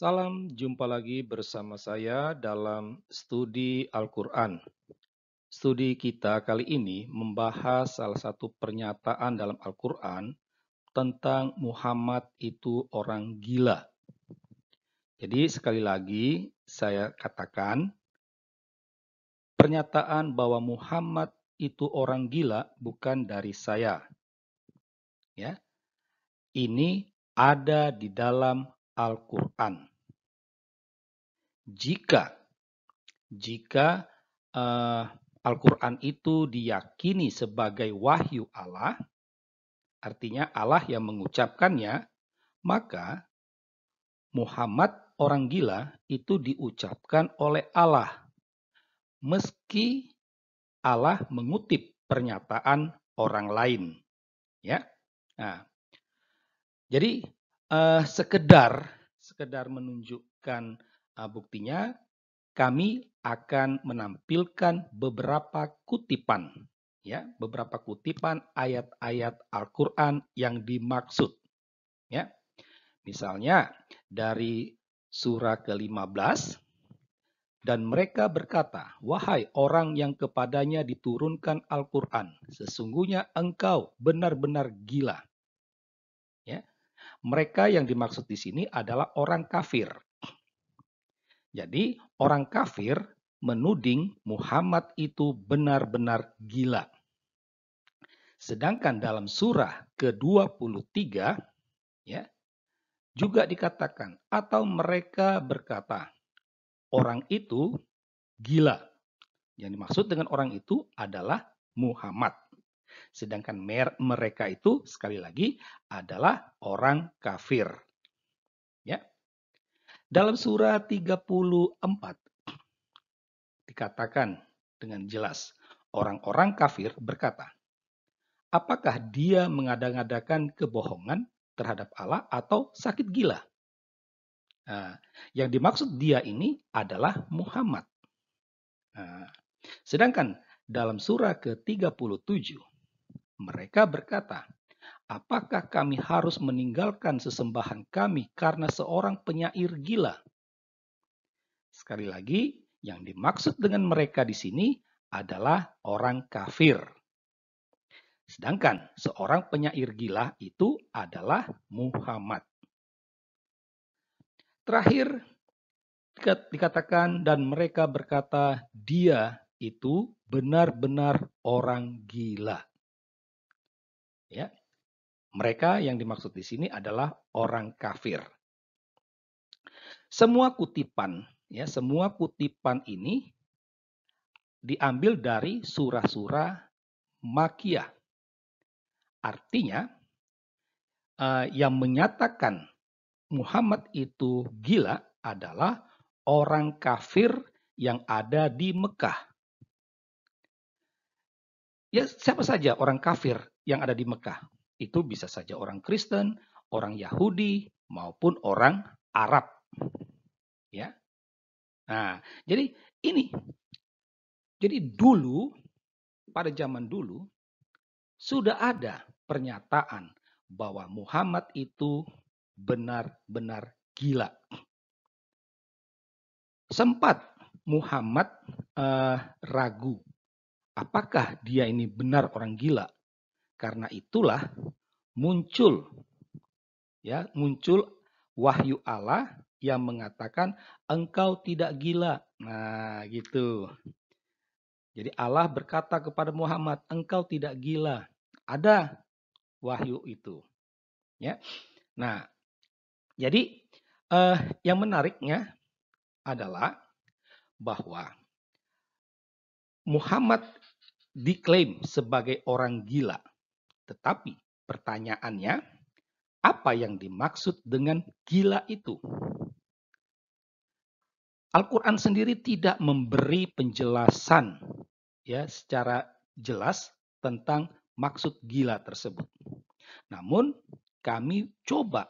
Salam jumpa lagi bersama saya dalam studi Al-Quran. Studi kita kali ini membahas salah satu pernyataan dalam Al-Quran tentang Muhammad itu orang gila. Jadi sekali lagi saya katakan pernyataan bahwa Muhammad itu orang gila bukan dari saya. Ya, ini ada di dalam Al-Quran. Jika Jika Al-Quran itu diyakini sebagai wahyu Allah, artinya Allah yang mengucapkannya, maka Muhammad orang gila itu diucapkan oleh Allah, meski Allah mengutip pernyataan orang lain. Ya, nah, jadi sekedar menunjukkan buktinya, kami akan menampilkan beberapa kutipan, ya, beberapa kutipan ayat-ayat Al-Qur'an yang dimaksud, ya. Misalnya dari surah ke-15, dan mereka berkata, "Wahai orang yang kepadanya diturunkan Al-Qur'an, sesungguhnya engkau benar-benar gila." Ya. Mereka yang dimaksud di sini adalah orang kafir. Jadi orang kafir menuding Muhammad itu benar-benar gila. Sedangkan dalam surah ke-23 ya, juga dikatakan atau mereka berkata orang itu gila. Yang dimaksud dengan orang itu adalah Muhammad. Sedangkan mereka itu sekali lagi adalah orang kafir. Ya. Dalam surah 34 dikatakan dengan jelas, orang-orang kafir berkata, apakah dia mengada-ngadakan kebohongan terhadap Allah atau sakit gila? Nah, yang dimaksud dia ini adalah Muhammad. Nah, sedangkan dalam surah ke-37, mereka berkata, apakah kami harus meninggalkan sesembahan kami karena seorang penyair gila? Sekali lagi, yang dimaksud dengan mereka di sini adalah orang kafir. Sedangkan seorang penyair gila itu adalah Muhammad. Terakhir dikatakan dan mereka berkata dia itu benar-benar orang gila. Ya. Mereka yang dimaksud di sini adalah orang kafir. Semua kutipan ini diambil dari surah-surah Makkiyah. Artinya yang menyatakan Muhammad itu gila adalah orang kafir yang ada di Mekah. Ya, siapa saja orang kafir yang ada di Mekah. Itu bisa saja orang Kristen, orang Yahudi, maupun orang Arab. Ya. Nah, jadi ini. Jadi dulu, pada zaman dulu, sudah ada pernyataan bahwa Muhammad itu benar-benar gila. Sempat Muhammad ragu, apakah dia ini benar orang gila? Karena itulah muncul wahyu Allah yang mengatakan engkau tidak gila. Nah, gitu. Jadi Allah berkata kepada Muhammad, engkau tidak gila. Ada wahyu itu. Ya. Nah, jadi yang menariknya adalah bahwa Muhammad diklaim sebagai orang gila. Tetapi pertanyaannya, apa yang dimaksud dengan gila itu? Al-Quran sendiri tidak memberi penjelasan ya secara jelas tentang maksud gila tersebut. Namun kami coba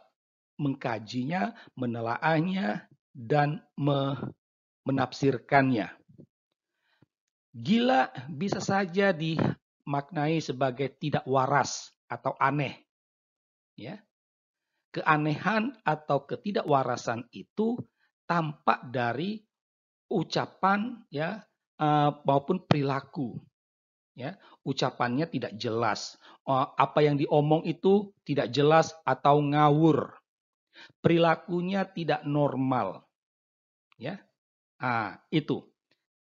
mengkajinya, menelaahnya, dan menafsirkannya. Gila bisa saja dimaknai sebagai tidak waras atau aneh. Ya. keanehan atau ketidakwarasan itu tampak dari ucapan ya maupun perilaku ya. Ucapannya tidak jelas. Apa yang diomong itu tidak jelas atau ngawur. Perilakunya tidak normal ya. Itu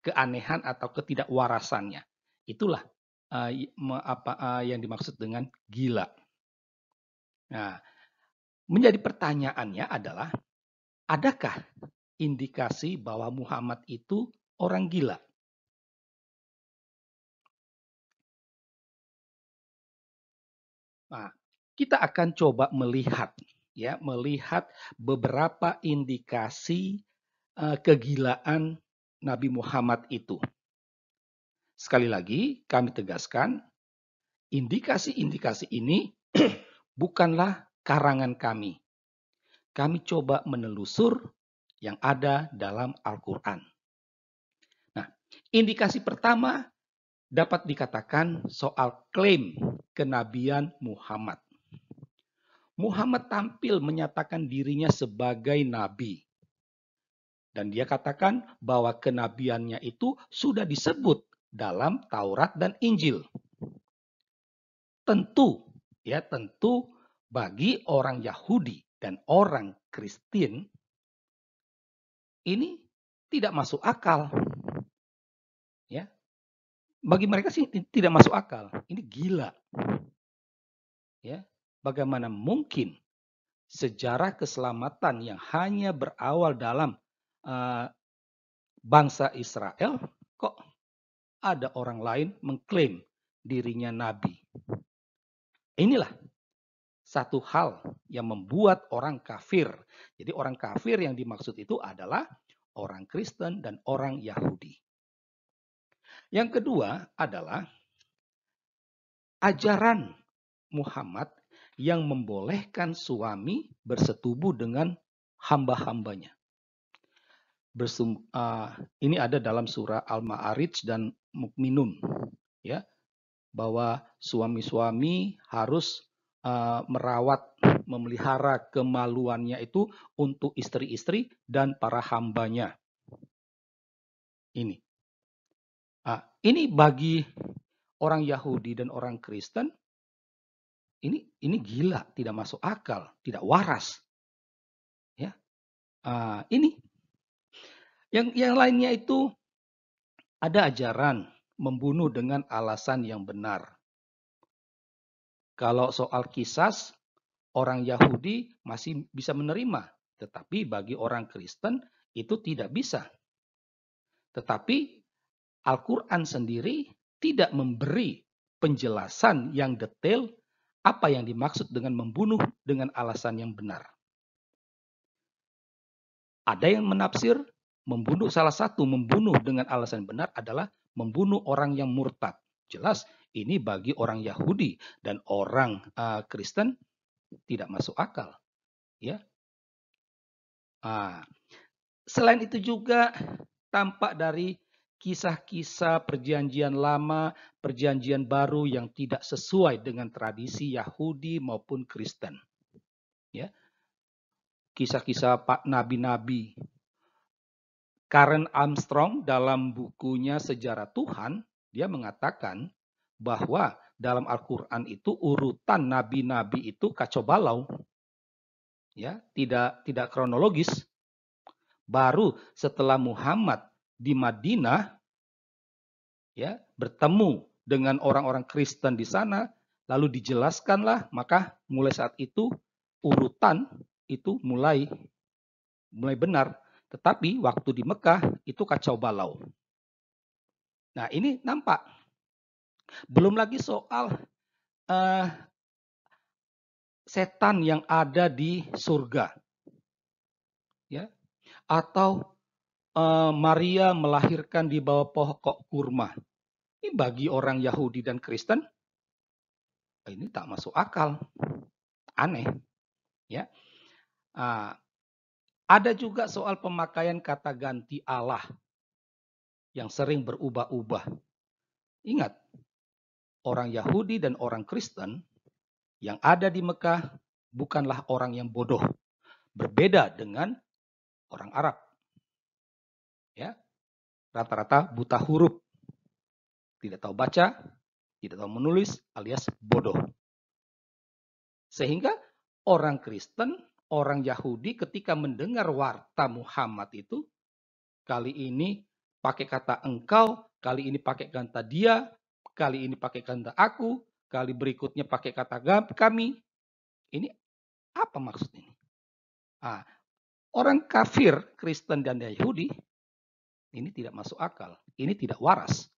keanehan atau ketidakwarasannya. Itulah yang dimaksud dengan gila. Nah, menjadi pertanyaannya adalah, adakah indikasi bahwa Muhammad itu orang gila? Nah, kita akan coba melihat beberapa indikasi kegilaan Nabi Muhammad itu. Sekali lagi kami tegaskan, indikasi-indikasi ini bukanlah karangan kami. Kami coba menelusur yang ada dalam Al-Quran. Nah, indikasi pertama dapat dikatakan soal klaim kenabian Muhammad. Muhammad tampil menyatakan dirinya sebagai nabi. Dan dia katakan bahwa kenabiannya itu sudah disebut dalam Taurat dan Injil. Tentu bagi orang Yahudi dan orang Kristen ini tidak masuk akal. Ya. Bagi mereka sih tidak masuk akal. Ini gila. Ya. Bagaimana mungkin sejarah keselamatan yang hanya berawal dalam bangsa Israel, kok ada orang lain mengklaim dirinya nabi? Inilah satu hal yang membuat orang kafir. Jadi orang kafir yang dimaksud itu adalah orang Kristen dan orang Yahudi. Yang kedua adalah ajaran Muhammad yang membolehkan suami bersetubuh dengan hamba-hambanya. Ini ada dalam surah Al-Ma'arij dan Mukminun, ya, bahwa suami-suami harus merawat, memelihara kemaluannya itu untuk istri-istri dan para hambanya. Ini bagi orang Yahudi dan orang Kristen, ini gila, tidak masuk akal, tidak waras. Ya, ini yang lainnya itu ada ajaran membunuh dengan alasan yang benar. Kalau soal kisas, orang Yahudi masih bisa menerima, tetapi bagi orang Kristen itu tidak bisa. Tetapi Al-Quran sendiri tidak memberi penjelasan yang detail apa yang dimaksud dengan membunuh dengan alasan yang benar. Ada yang menafsir membunuh dengan alasan benar adalah membunuh orang yang murtad. Jelas ini bagi orang Yahudi dan orang Kristen tidak masuk akal. Ya. Selain itu juga tampak dari kisah-kisah perjanjian lama, perjanjian baru yang tidak sesuai dengan tradisi Yahudi maupun Kristen. Ya. Kisah-kisah Pak Nabi-Nabi. Karen Armstrong dalam bukunya Sejarah Tuhan, dia mengatakan bahwa dalam Al-Quran itu urutan nabi-nabi itu kacau balau. Ya, tidak kronologis. Baru setelah Muhammad di Madinah ya, bertemu dengan orang-orang Kristen di sana, lalu dijelaskanlah, maka mulai saat itu urutan itu mulai benar. Tetapi waktu di Mekah itu kacau balau. Nah, ini nampak. Belum lagi soal setan yang ada di surga. Ya. Atau Maria melahirkan di bawah pokok kurma. Ini bagi orang Yahudi dan Kristen ini tak masuk akal. Aneh. Ya. Ada juga soal pemakaian kata ganti Allah yang sering berubah-ubah. Ingat, orang Yahudi dan orang Kristen yang ada di Mekah bukanlah orang yang bodoh. Berbeda dengan orang Arab. Ya, rata-rata buta huruf, tidak tahu baca, tidak tahu menulis, alias bodoh. Sehingga orang Kristen, orang Yahudi ketika mendengar warta Muhammad itu, kali ini pakai kata engkau, kali ini pakai kata dia, kali ini pakai kata aku, kali berikutnya pakai kata kami. Ini apa maksud ini? Nah, orang kafir, Kristen dan Yahudi, ini tidak masuk akal. Ini tidak waras.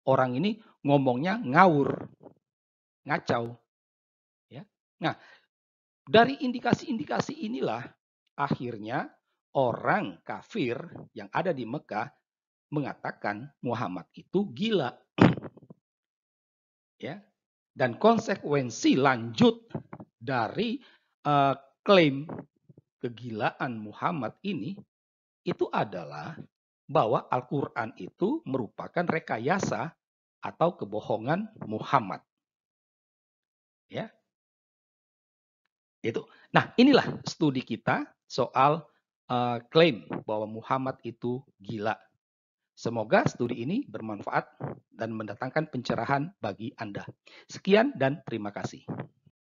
Orang ini ngomongnya ngawur, ngacau. Ya. Nah, dari indikasi-indikasi inilah akhirnya orang kafir yang ada di Mekah mengatakan Muhammad itu gila. Ya. Dan konsekuensi lanjut dari klaim kegilaan Muhammad ini itu adalah bahwa Al-Quran itu merupakan rekayasa atau kebohongan Muhammad. Ya, itu. Nah, inilah studi kita soal klaim bahwa Muhammad itu gila. Semoga studi ini bermanfaat dan mendatangkan pencerahan bagi Anda. Sekian dan terima kasih.